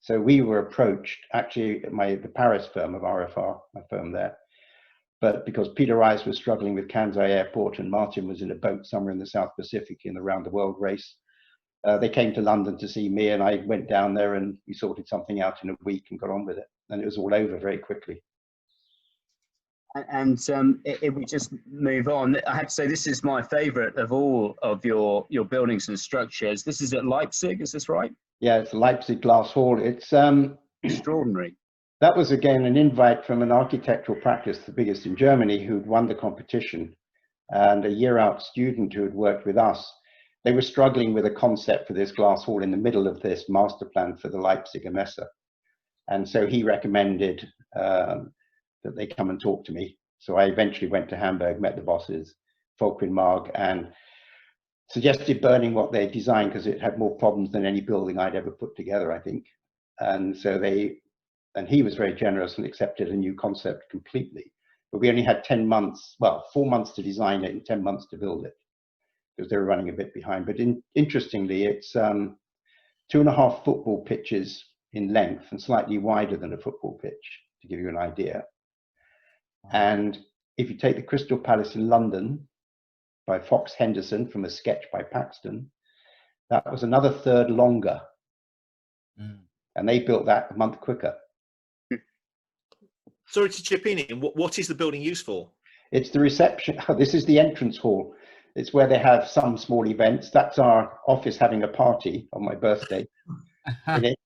So we were approached, actually, the Paris firm of RFR, my firm there, but because Peter Rice was struggling with Kansai Airport and Martin was in a boat somewhere in the South Pacific in the round the world race, they came to London to see me, and I went down there and we sorted something out in a week and got on with it. And it was all over very quickly. And if we just move on, I have to say this is my favorite of all of your buildings and structures. This is at Leipzig, is this right? Yeah, it's Leipzig Glass Hall. It's extraordinary. That was again an invite from an architectural practice, the biggest in Germany, who'd won the competition, and a year-out student who had worked with us. They were struggling with a concept for this glass hall in the middle of this master plan for the Leipzig MCSA. And so he recommended that they come and talk to me. So I eventually went to Hamburg, met the bosses, Volkwin Marg, and suggested burning what they designed because it had more problems than any building I'd ever put together, I think. And so he was very generous and accepted a new concept completely. But we only had 10 months, well, 4 months to design it and 10 months to build it, because they were running a bit behind. But interestingly, it's 2.5 football pitches in length and slightly wider than a football pitch, to give you an idea. And if you take the Crystal Palace in London by Fox Henderson from a sketch by Paxton, that was another third longer. And they built that a month quicker. Sorry to chip in. What is the building used for? It's the reception. This is the entrance hall. It's where they have some small events. That's our office having a party on my birthday. In it.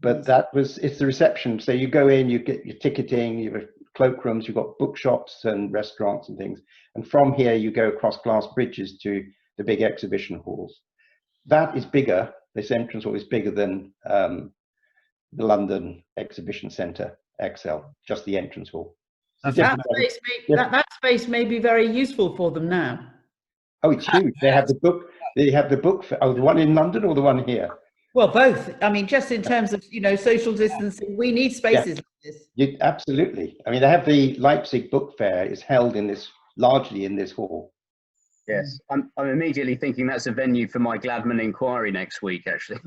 But it's the reception. So you go in, you get your ticketing, you have cloakrooms, you've got bookshops and restaurants and things. And from here, you go across glass bridges to the big exhibition halls. That is bigger. This entrance hall is bigger than the London Exhibition Centre XL, just the entrance hall. That space may be very useful for them now. Oh, it's huge. They have the book. They have the book. Oh, the one in London or the one here? Well, both. I mean, just in terms of, social distancing, we need spaces like this. Absolutely. I mean, they have the Leipzig Book Fair is held largely in this hall. Yes, I'm immediately thinking that's a venue for my Gladman inquiry next week, actually.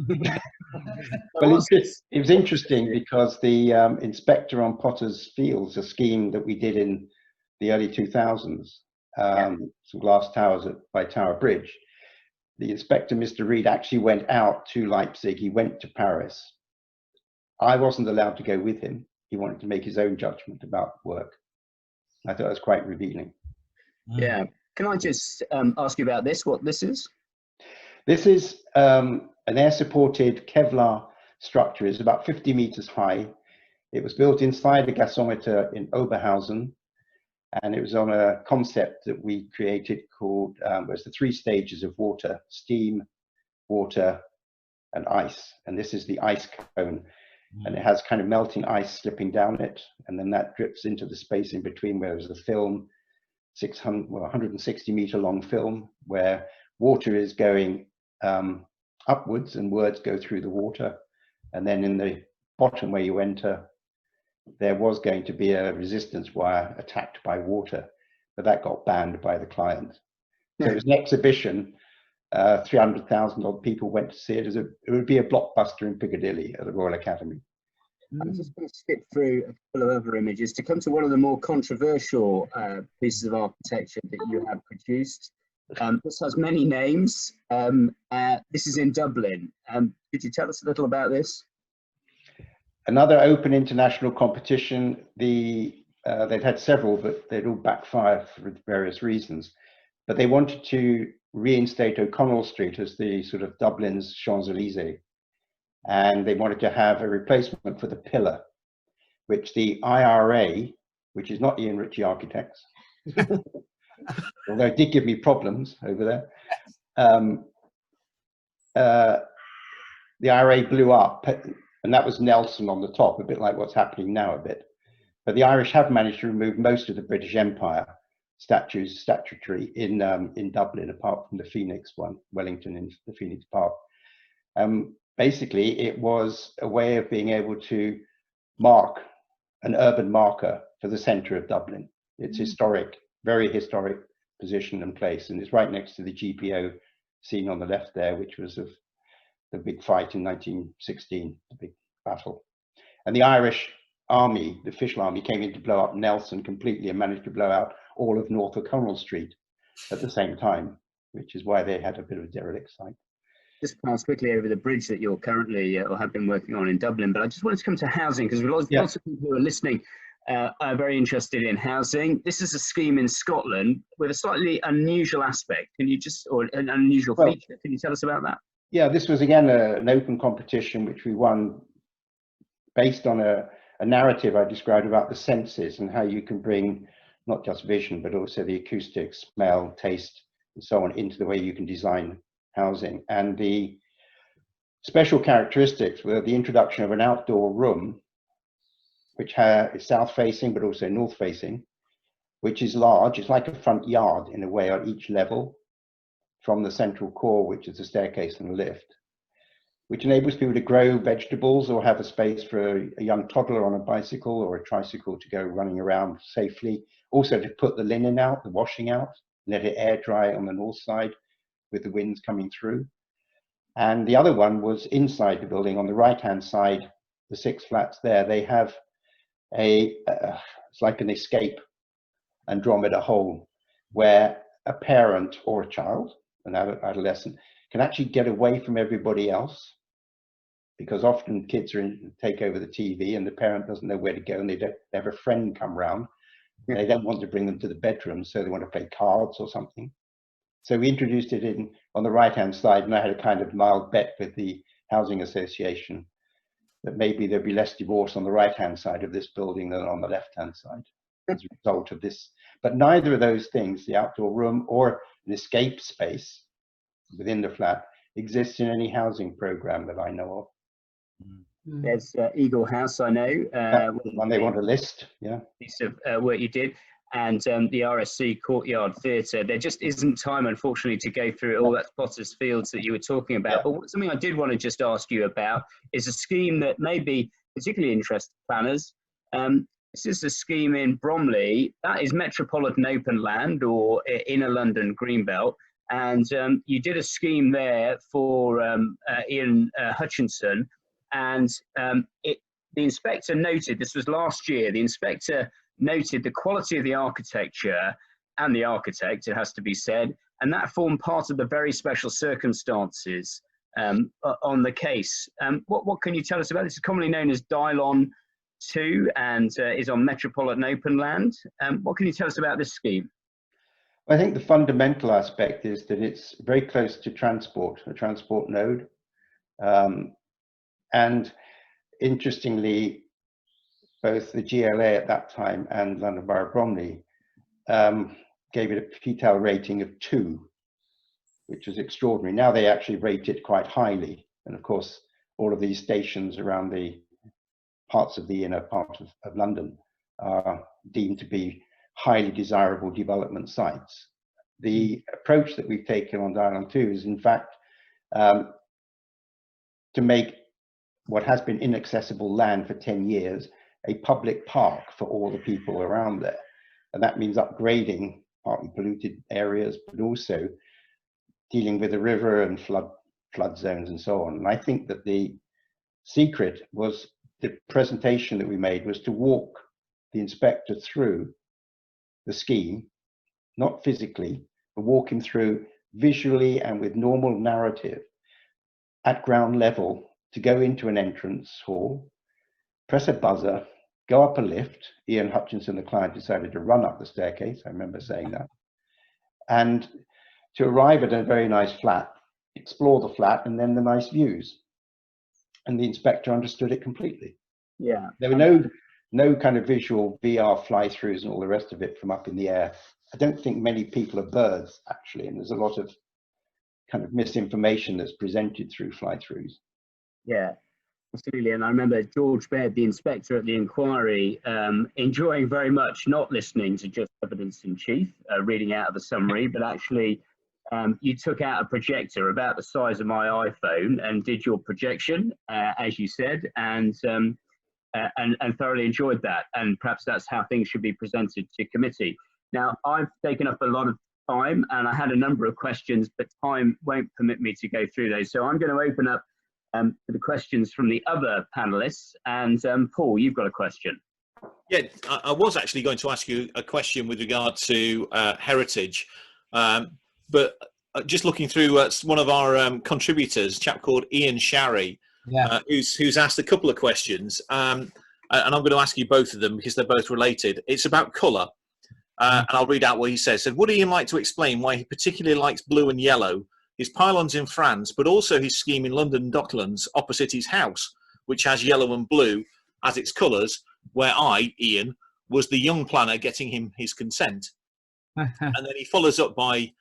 Well, it was interesting because the inspector on Potter's Fields, a scheme that we did in the early 2000s, some glass towers by Tower Bridge, the inspector, Mr. Reed, actually went out to Leipzig. He went to Paris. I wasn't allowed to go with him. He wanted to make his own judgment about work. I thought it was quite revealing. Yeah. Can I just ask you about this, what this is? This is an air-supported Kevlar structure. It's about 50 meters high. It was built inside a gasometer in Oberhausen, and it was on a concept that we created called, was the 3 stages of water: steam, water, and ice. And this is the ice cone, and it has kind of melting ice slipping down it, and then that drips into the space in between where there's the film, 160 meter long film, where water is going upwards and words go through the water. And then in the bottom where you enter, there was going to be a resistance wire attacked by water, but that got banned by the client. So it was an exhibition. 300,000 odd people went to see it. It would be a blockbuster in Piccadilly at the Royal Academy. I'm just going to skip through a couple of other images to come to one of the more controversial pieces of architecture that you have produced. This has many names. This is in Dublin. Could you tell us a little about this? Another open international competition. They'd had several, but they'd all backfired for various reasons. But they wanted to reinstate O'Connell Street as the sort of Dublin's Champs-Élysées. And they wanted to have a replacement for the pillar, which the IRA, which is not Ian Ritchie Architects, although it did give me problems over there. The IRA blew up, and that was Nelson on the top, a bit like what's happening now a bit. But the Irish have managed to remove most of the British Empire statuary in Dublin, apart from the Phoenix one, Wellington in the Phoenix Park. Basically, it was a way of being able to mark an urban marker for the centre of Dublin. It's historic, very historic position and place, and it's right next to the GPO seen on the left there, which was of the big fight in 1916, the big battle. And the Irish army, the official army, came in to blow up Nelson completely and managed to blow out all of North O'Connell Street at the same time, which is why they had a bit of a derelict site. Just pass quickly over the bridge that you're currently or have been working on in Dublin, but I just wanted to come to housing because lots of people who are listening are very interested in housing. This is a scheme in Scotland with a slightly unusual aspect. Can you just, or an unusual feature, can you tell us about that? Yeah, this was again an open competition which we won based on a narrative I described about the senses and how you can bring not just vision, but also the acoustics, smell, taste, and so on into the way you can design housing. And the special characteristics were the introduction of an outdoor room, which is south facing, but also north facing, which is large. It's like a front yard in a way on each level from the central core, which is the staircase and the lift, which enables people to grow vegetables or have a space for a young toddler on a bicycle or a tricycle to go running around safely. Also to put the linen out, the washing out, let it air dry on the north side with the winds coming through. And the other one was inside the building on the right-hand side, the 6 flats there, they have it's like an escape Andromeda hole where a parent or a child, an adolescent, can actually get away from everybody else, because often kids take over the TV and the parent doesn't know where to go, and they have a friend come round. They don't want to bring them to the bedroom, so they want to play cards or something. So we introduced it in on the right-hand side, and I had a kind of mild bet with the Housing Association that maybe there'd be less divorce on the right-hand side of this building than on the left-hand side as a result of this. But neither of those things, the outdoor room or an escape space within the flat, exists in any housing program that I know of. There's Eagle House, I know. One they want to list, yeah. Piece of work you did. And the RSC Courtyard Theatre. There just isn't time, unfortunately, to go through all that Potter's Fields that you were talking about. Yeah. But something I did want to just ask you about is a scheme that may be particularly interesting to planners. This is a scheme in Bromley. That is Metropolitan Open Land or Inner London Greenbelt. And you did a scheme there for Ian Hutchinson. And the inspector noted, this was last year, the inspector noted the quality of the architecture and the architect, it has to be said, and that formed part of the very special circumstances on the case. What can you tell us about this? It's commonly known as Dylon 2 and is on Metropolitan Open Land. What can you tell us about this scheme? I think the fundamental aspect is that it's very close to transport, a transport node. And interestingly, both the GLA at that time and London Borough of Bromley gave it a PTAL rating of 2, which was extraordinary. Now they actually rate it quite highly. And of course, all of these stations around the parts of the inner part of London are deemed to be highly desirable development sites. The approach that we've taken on Dylon 2 is in fact to make what has been inaccessible land for 10 years a public park for all the people around there. And that means upgrading partly polluted areas, but also dealing with the river and flood zones and so on. And I think that the secret was the presentation that we made was to walk the inspector through the scheme, not physically, and walk him through visually and with normal narrative at ground level to go into an entrance hall, press a buzzer, go up a lift. Ian Hutchinson, the client, decided to run up the staircase. I remember saying that. And to arrive at a very nice flat, explore the flat, and then the nice views. And the inspector understood it completely. Yeah. There were no kind of visual VR fly-throughs and all the rest of it from up in the air. I don't think many people are birds, actually, and there's a lot of kind of misinformation that's presented through fly-throughs. Yeah, absolutely. And I remember George Baird, the inspector at the inquiry, enjoying very much not listening to just evidence in chief, reading out of the summary, but actually you took out a projector about the size of my iPhone and did your projection, as you said, and thoroughly enjoyed that. And perhaps that's how things should be presented to committee. Now, I've taken up a lot of time and I had a number of questions, but time won't permit me to go through those. So I'm going to open up to the questions from the other panelists. And Paul, you've got a question. Yeah, I was actually going to ask you a question with regard to heritage, but just looking through one of our contributors, a chap called Ian Sharry, who's asked a couple of questions, and I'm going to ask you both of them because they're both related. It's about colour, and I'll read out what he says. So, would Ian like to explain why he particularly likes blue and yellow, his pylons in France, but also his scheme in London Docklands opposite his house, which has yellow and blue as its colours, where I, Ian, was the young planner getting him his consent. And then he follows up by,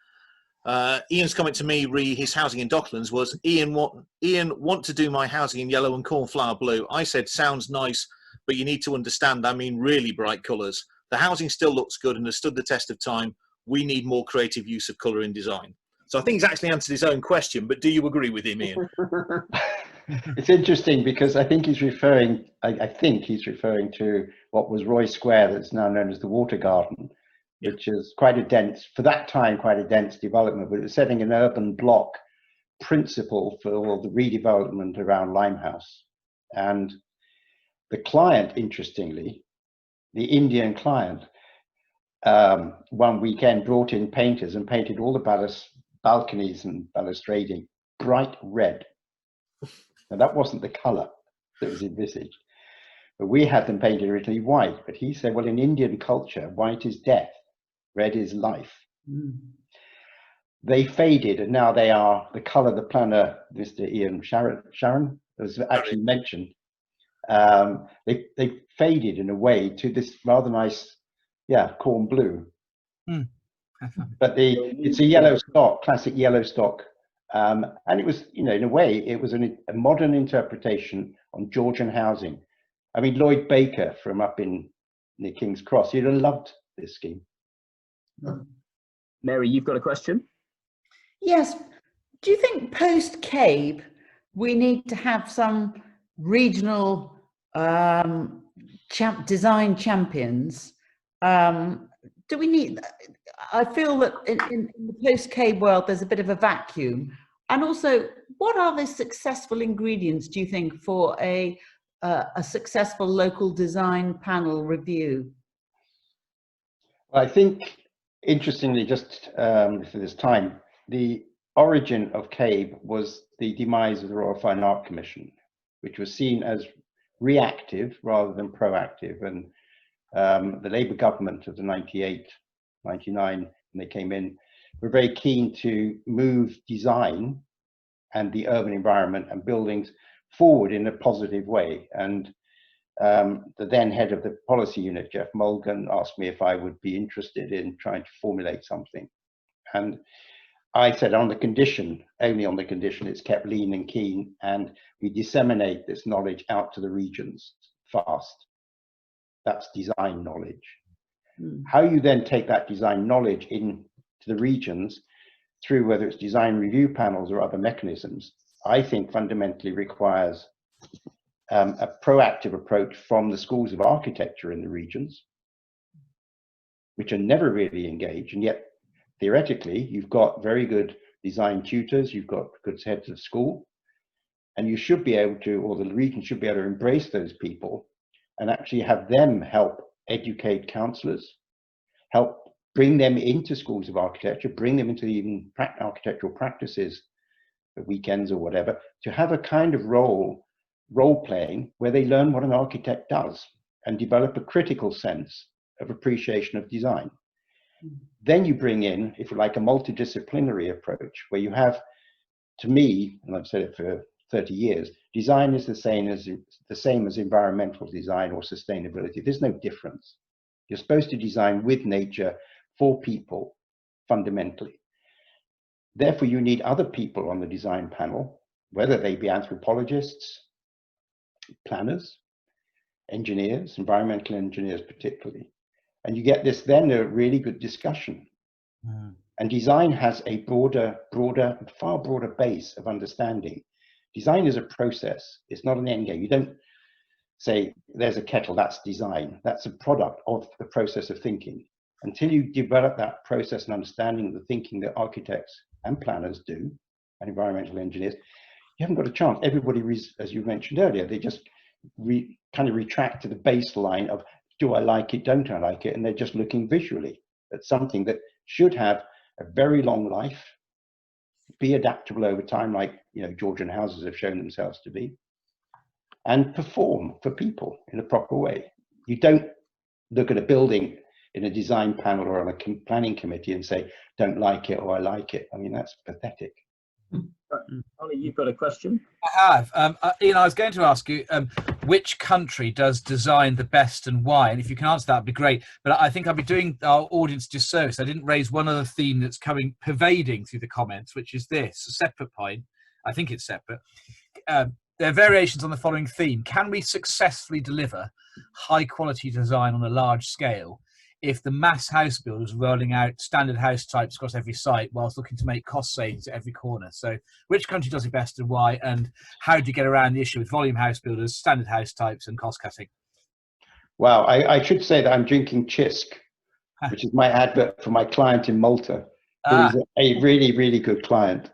Ian's comment to me re his housing in Docklands was, Ian want to do my housing in yellow and cornflower blue. I said, sounds nice, but you need to understand, I mean really bright colours. The housing still looks good and has stood the test of time. We need more creative use of colour in design. So I think he's actually answered his own question, but do you agree with him, Ian? It's interesting because I think he's referring, I think he's referring to what was Roy Square, that's now known as the Water Garden, which is quite a dense, for that time, quite a dense development, but it was setting an urban block principle for all the redevelopment around Limehouse. And the client, interestingly, the Indian client, one weekend brought in painters and painted all the balconies and balustrading bright red. Now that wasn't the colour that was envisaged, but we had them painted originally white. But he said, well, in Indian culture, white is death, red is life. They faded, and now they are the colour the planner, Mr. Ian Sharon, was actually mentioned. They faded in a way to this rather nice, corn blue. But it's a yellow stock, classic yellow stock. And it was, in a way, it was a modern interpretation on Georgian housing. I mean, Lloyd Baker from up in near King's Cross, he'd have loved this scheme. Mary, you've got a question? Yes. Do you think post-CABE we need to have some regional design champions? Do we need, I feel that in the post-CABE world there's a bit of a vacuum. And also, what are the successful ingredients, do you think, for a successful local design panel review? Well, I think, interestingly, just for this time, the origin of CABE was the demise of the Royal Fine Art Commission, which was seen as reactive rather than proactive. And the Labour government of the 98, 99, when they came in, were very keen to move design and the urban environment and buildings forward in a positive way. And the then head of the policy unit, Jeff Mulgan, asked me if I would be interested in trying to formulate something. And I said, on the condition, only on the condition it's kept lean and keen, and we disseminate this knowledge out to the regions fast. That's design knowledge. How you then take that design knowledge into the regions through whether it's design review panels or other mechanisms, I think fundamentally requires a proactive approach from the schools of architecture in the regions, which are never really engaged, and yet theoretically you've got very good design tutors, you've got good heads of school, and you should be able to, or the region should be able to embrace those people and actually have them help educate councillors, help bring them into schools of architecture, bring them into even architectural practices, for weekends or whatever, to have a kind of role playing where they learn what an architect does and develop a critical sense of appreciation of design. Then you bring in, if you like, a multidisciplinary approach where you have, to me, and I've said it for 30 years, design is the same as environmental design or sustainability. There's no difference. You're supposed to design with nature for people, fundamentally. Therefore, you need other people on the design panel, whether they be anthropologists, planners, engineers, environmental engineers particularly. And you get this then a really good discussion. And design has a far broader base of understanding. Design is a process. It's not an end game. You don't say, there's a kettle, that's design. That's a product of the process of thinking. Until you develop that process and understanding of the thinking that architects and planners do, and environmental engineers, you haven't got a chance. Everybody, as you mentioned earlier, they just kind of retract to the baseline of, do I like it, don't I like it? And they're just looking visually at something that should have a very long life, be adaptable over time, like, you know, Georgian houses have shown themselves to be, and perform for people in a proper way. You don't look at a building in a design panel or on a planning committee and say, don't like it or I like it. I mean, that's pathetic. Ollie, you've got a question? I have. Ian, I was going to ask you, which country does design the best and why? And if you can answer that, would be great. But I think I'll be doing our audience a disservice. I didn't raise one other theme that's pervading through the comments, which is this, a separate point. I think it's separate. There are variations on the following theme. Can we successfully deliver high quality design on a large scale if the mass house builders are rolling out standard house types across every site whilst looking to make cost savings at every corner? So which country does it best and why, and how do you get around the issue with volume house builders, standard house types and cost cutting? Well, I should say that I'm drinking Chisk, which is my advert for my client in Malta, who is a really, really good client.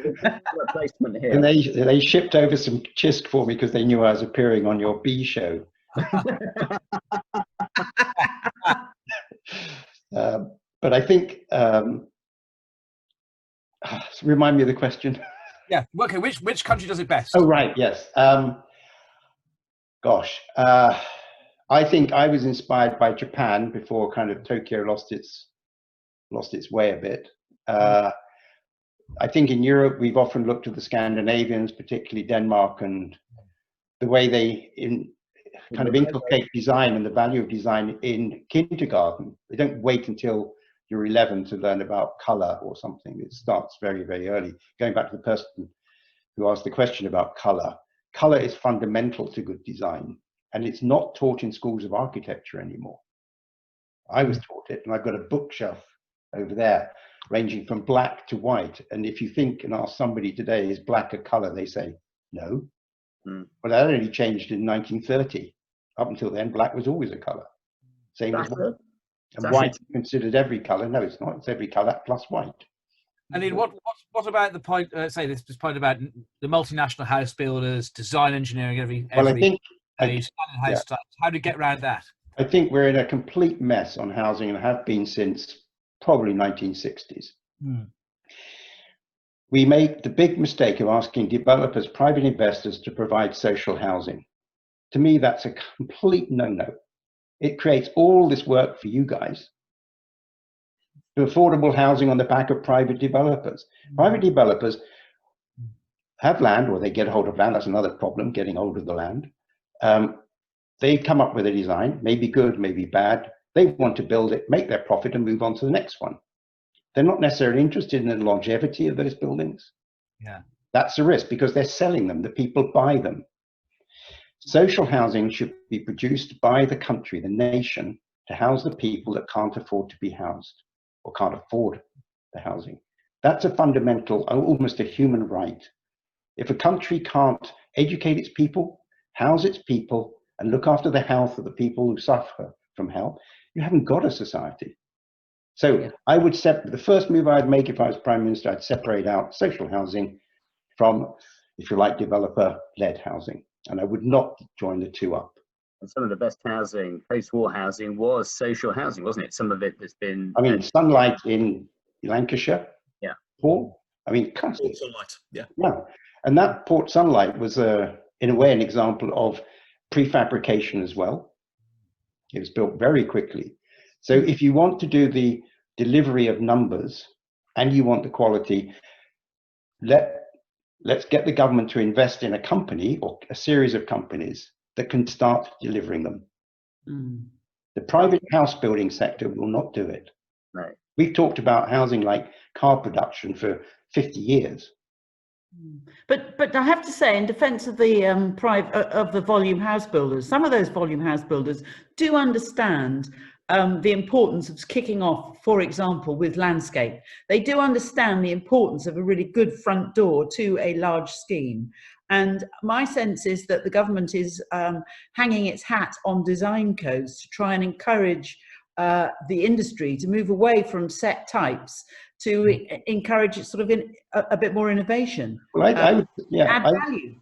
And they shipped over some Chisk for me because they knew I was appearing on your B show. But I think, remind me of the question. Yeah, okay, which country does it best? Oh, right, yes. Gosh, I think I was inspired by Japan before kind of Tokyo lost its way a bit. I think in Europe, we've often looked at the Scandinavians, particularly Denmark, and the way they kind of inculcate design and the value of design in kindergarten. They don't wait until you're 11 to learn about color or something. It starts very, very early. Going back to the person who asked the question about color, color is fundamental to good design, and it's not taught in schools of architecture anymore. I was taught it, and I've got a bookshelf over there ranging from black to white. And if you think and ask somebody today, is black a color? They say no. Well, that only changed in 1930. Up until then, black was always a color. Same as white. And white is considered every color. No, it's not. It's every color plus white. And then what about the point? Say this point about the multinational house builders, design engineering, every well, I think house types. How do you get around that? I think we're in a complete mess on housing and have been since probably 1960s. We make the big mistake of asking developers, private investors to provide social housing. To me, that's a complete no-no. It creates all this work for you guys. The affordable housing on the back of private developers. Private developers have land, or they get hold of land. That's another problem, getting hold of the land. They come up with a design, maybe good, maybe bad. They want to build it, make their profit, and move on to the next one. They're not necessarily interested in the longevity of those buildings. Yeah, that's a risk because they're selling them. The people buy them. Social housing should be produced by the country, the nation, to house the people that can't afford to be housed or can't afford the housing. That's a fundamental, almost a human right. If a country can't educate its people, house its people, and look after the health of the people who suffer from health, you haven't got a society. So I would the first move I'd make if I was Prime Minister, I'd separate out social housing from, if you like, developer-led housing. And I would not join the two up. And some of the best housing, post-war housing, was social housing, wasn't it? Some of it has been. I mean, Sunlight in Lancashire. Yeah. Paul. I mean, classic. Sunlight. Yeah. Yeah. And that Port Sunlight was, in a way, an example of prefabrication as well. It was built very quickly. So if you want to do the delivery of numbers and you want the quality, let's get the government to invest in a company or a series of companies that can start delivering them. The private house building sector will not do it. Right. We've talked about housing like car production for 50 years. But I have to say, in defence of the volume house builders, some of those volume house builders do understand the importance of kicking off, for example, with landscape. They do understand the importance of a really good front door to a large scheme. And my sense is that the government is hanging its hat on design codes to try and encourage the industry to move away from set types to encourage sort of a bit more innovation. Well, add value.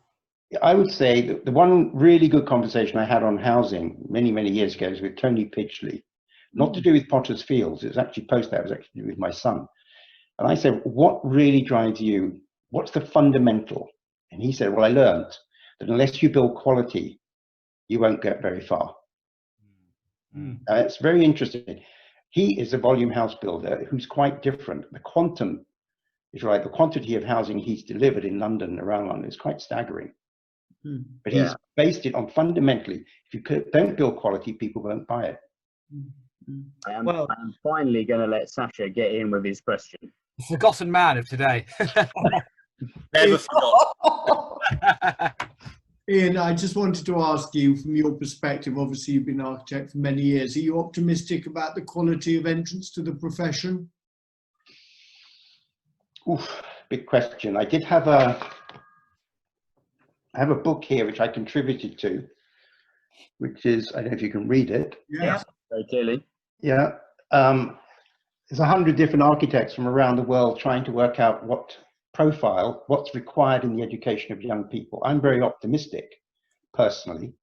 I would say that the one really good conversation I had on housing many, many years ago was with Tony Pidgley, not to do with Potter's Fields. It was actually post that, it was actually to do with my son. And I said, what really drives you? What's the fundamental? And he said, well, I learned that unless you build quality, you won't get very far. It's very interesting. He is a volume house builder who's quite different. The quantum, if you like, the quantity of housing he's delivered in London and around London is quite staggering. But he's based it on fundamentally, if you don't build quality, people won't buy it. I'm finally going to let Sasha get in with his question. The forgotten man of today. Never forgot. Ian, I just wanted to ask you, from your perspective, obviously you've been an architect for many years, are you optimistic about the quality of entrance to the profession? Oof, big question. I did have I have a book here which I contributed to, which is, I don't know if you can read it. Yes. Very clearly. Yeah. There's 100 different architects from around the world trying to work out what's required in the education of young people. I'm very optimistic, personally,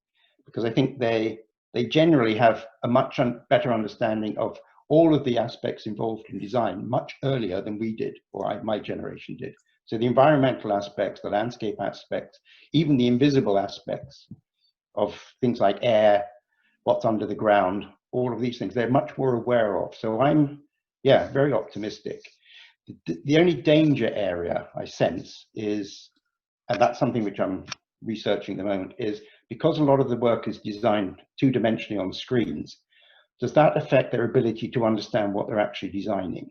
because I think they generally have a much better understanding of all of the aspects involved in design much earlier than we did, or my generation did. So the environmental aspects, the landscape aspects, even the invisible aspects of things like air, what's under the ground, all of these things, they're much more aware of. So I'm, very optimistic. The only danger area I sense is, and that's something which I'm researching at the moment, is because a lot of the work is designed two-dimensionally on screens, does that affect their ability to understand what they're actually designing?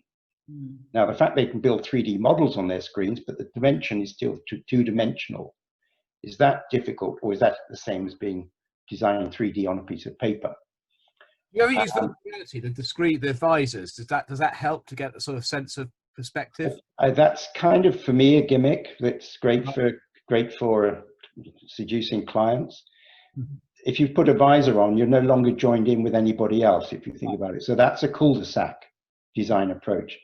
Now, the fact they can build 3D models on their screens, but the dimension is still two-dimensional, is that difficult, or is that the same as being designing 3D on a piece of paper? You ever use the reality, the screen, the visors? Does that help to get a sort of sense of perspective? That's kind of, for me, a gimmick that's great for seducing clients. If you put a visor on, you're no longer joined in with anybody else, if you think about it. So that's a cul-de-sac design approach.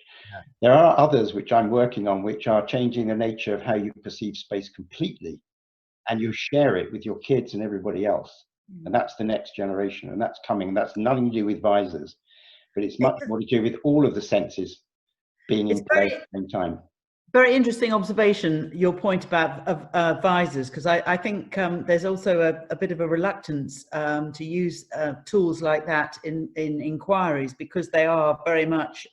There are others which I'm working on, which are changing the nature of how you perceive space completely, and you share it with your kids and everybody else. And that's the next generation, and that's coming. That's nothing to do with visors, but it's much more to do with all of the senses being in place at the same time. Very interesting observation, your point about visors, because I think there's also a bit of a reluctance to use tools like that in inquiries, because they are very much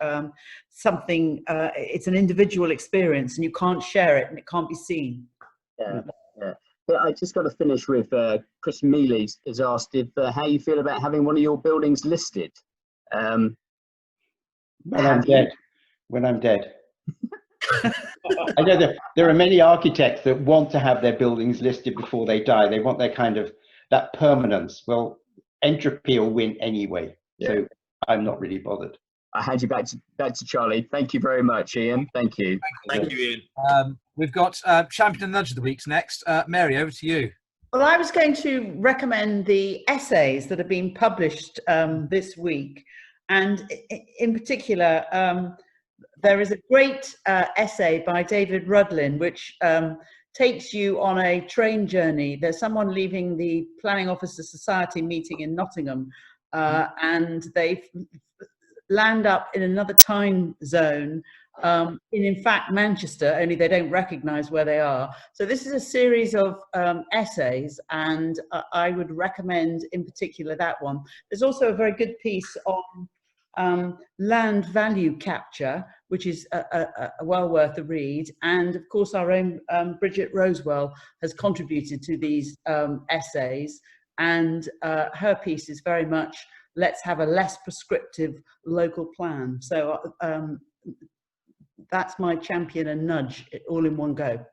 something, it's an individual experience and you can't share it and it can't be seen. Yeah. But I just got to finish with Chris Mealy has asked if how you feel about having one of your buildings listed. When I'm dead. I know that there are many architects that want to have their buildings listed before they die. They want their kind of that permanence. Well, entropy will win anyway. So I'm not really bothered. I hand you back to Charlie. Thank you very much, Ian. Thank you. Thank you, Ian. We've got Champion and Nudge of the Week's next. Mary, over to you. Well, I was going to recommend the essays that have been published this week. And in particular, there is a great essay by David Rudlin, which takes you on a train journey. There's someone leaving the Planning Officer Society meeting in Nottingham, and they land up in another time zone, in fact Manchester, only they don't recognise where they are. So this is a series of essays, and I would recommend in particular that one. There's also a very good piece on land value capture, which is well worth a read. And of course our own Bridget Rosewell has contributed to these essays, and her piece is very much let's have a less prescriptive local plan. So that's my champion and nudge, all in one go.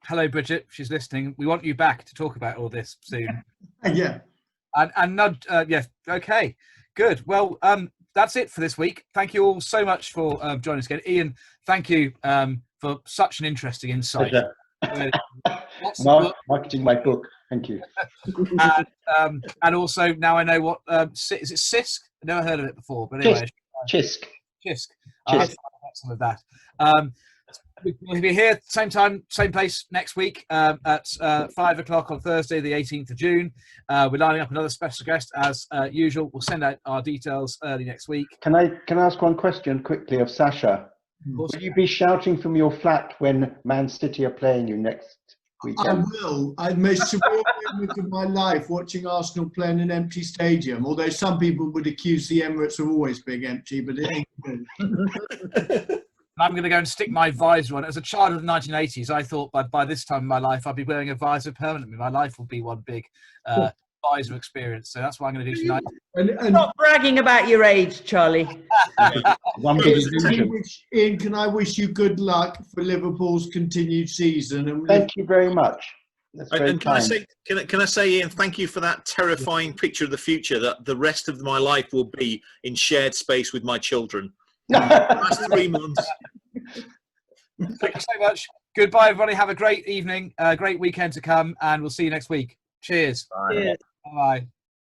Hello, Bridget. She's listening. We want you back to talk about all this soon. Yeah. And nudge. Yes. Okay. Good. Well, that's it for this week. Thank you all so much for joining us again. Ian, thank you for such an interesting insight. Marketing my book. Thank you. And also now I know what is it CISC? I've never heard of it before, but anyway. CISC. Some of that. We'll be here same time, same place next week at 5 o'clock on Thursday, the 18th of June. We're lining up another special guest as usual. We'll send out our details early next week. Can I ask one question quickly of Sasha? Will you be shouting from your flat when Man City are playing you next weekend? I will. I had the most surreal moment of my life watching Arsenal play in an empty stadium, although some people would accuse the Emirates of always being empty, but it ain't good. I'm going to go and stick my visor on. As a child of the 1980s, I thought by this time in my life I'd be wearing a visor permanently. My life will be one big visor experience. So that's what I'm going to do tonight. Stop bragging about your age, Charlie. One big illusion. Ian, can I wish you good luck for Liverpool's continued season? And Thank you very much. That's very and kind. can I say, Ian, thank you for that terrifying picture of the future that the rest of my life will be in shared space with my children. Last 3 months. Thank you so much. Goodbye, everybody. Have a great evening, great weekend to come, and we'll see you next week. Cheers. Bye. Bye.